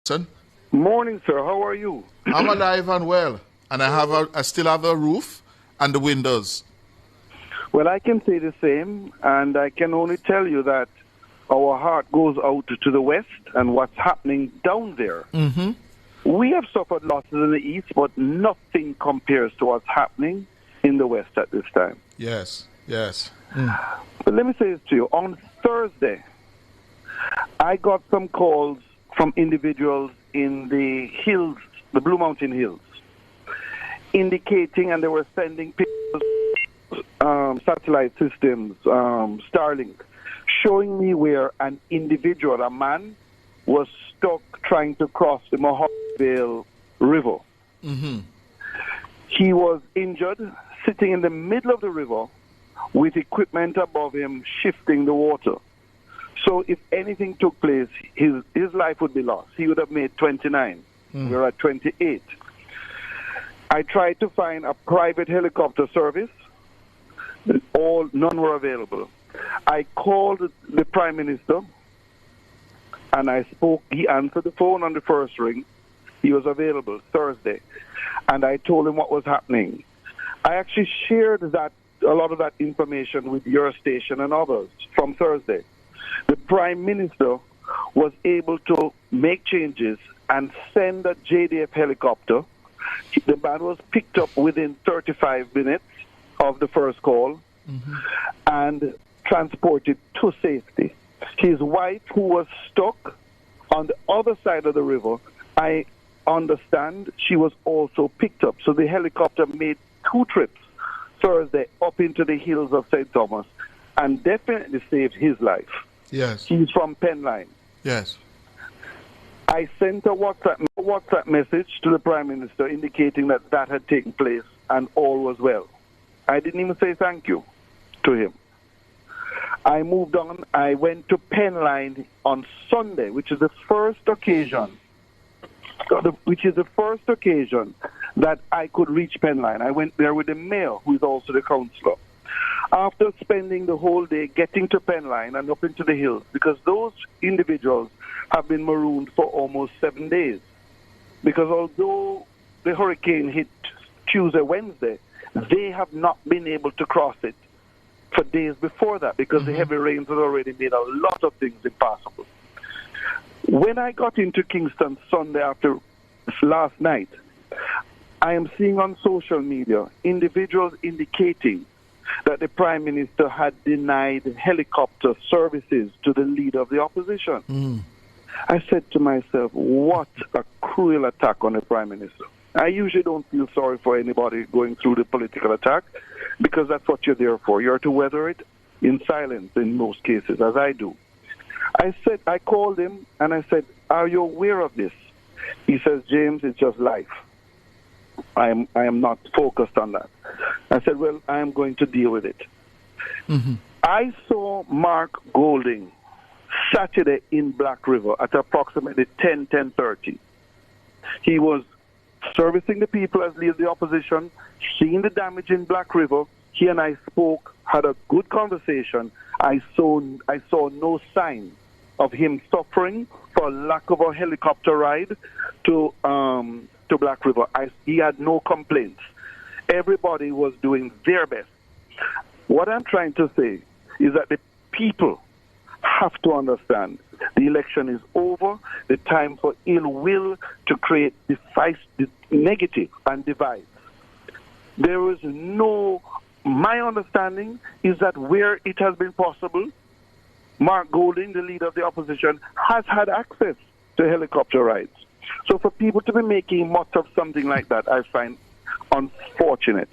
Son, Morning, sir. How are you? I'm alive and well, and I still have a roof and the windows. Well, I can say the same, and I can only tell you that our heart goes out to the west and what's happening down there. Mm-hmm. We have suffered losses in the east, but nothing compares to what's happening in the west at this time. Yes, yes. But let me say this to you. On Thursday, I got some calls from individuals in the hills, the Blue Mountain Hills, indicating, and they were sending pictures, satellite systems, Starlink, showing me where an individual, a man, was stuck trying to cross the Mohawk River. Mm-hmm. He was injured, sitting in the middle of the river with equipment above him shifting the water. So if anything took place, his life would be lost. He would have made 29. We're at 28. I tried to find a private helicopter service. None were available. I called the Prime Minister, and I spoke. He answered the phone on the first ring. He was available Thursday, and I told him what was happening. I actually shared a lot of that information with your station and others from Thursday. The Prime Minister was able to make changes and send a JDF helicopter. The man was picked up within 35 minutes of the first call and transported to safety. His wife, who was stuck on the other side of the river, I understand she was also picked up. So the helicopter made 2 trips Thursday up into the hills of St. Thomas and definitely saved his life. Yes. He's from Penline. Yes. I sent a WhatsApp message to the Prime Minister indicating that had taken place and all was well. I didn't even say thank you to him. I moved on. I went to Penline on Sunday, which is the first occasion that I could reach Penline. I went there with the mayor, who is also the councillor. After spending the whole day getting to Penline and up into the hills, because those individuals have been marooned for almost 7 days. Because although the hurricane hit Tuesday, Wednesday, they have not been able to cross it for days before that because the heavy rains had already made a lot of things impossible. When I got into Kingston Sunday after last night, I am seeing on social media individuals indicating that the Prime Minister had denied helicopter services to the leader of the opposition. I said to myself, what a cruel attack on the Prime Minister. I usually don't feel sorry for anybody going through the political attack because that's what you're there for. You're to weather it in silence in most cases, as I do. I called him and I said, are you aware of this? He says, James, it's just life. I am not focused on that. I said, well, I am going to deal with it. I saw Mark Golding Saturday in Black River at approximately 10:30. He was servicing the people as leader of the opposition, seeing the damage in Black River. He and I spoke, had a good conversation. I saw no sign of him suffering for lack of a helicopter ride to Black River. He had no complaints. Everybody was doing their best. What I'm trying to say is that the people have to understand the election is over. The time for ill will to create negative and divide. There is my understanding is that where it has been possible, Mark Golding, the leader of the opposition, has had access to helicopter rides. So for people to be making much of something like that, I find unfortunate.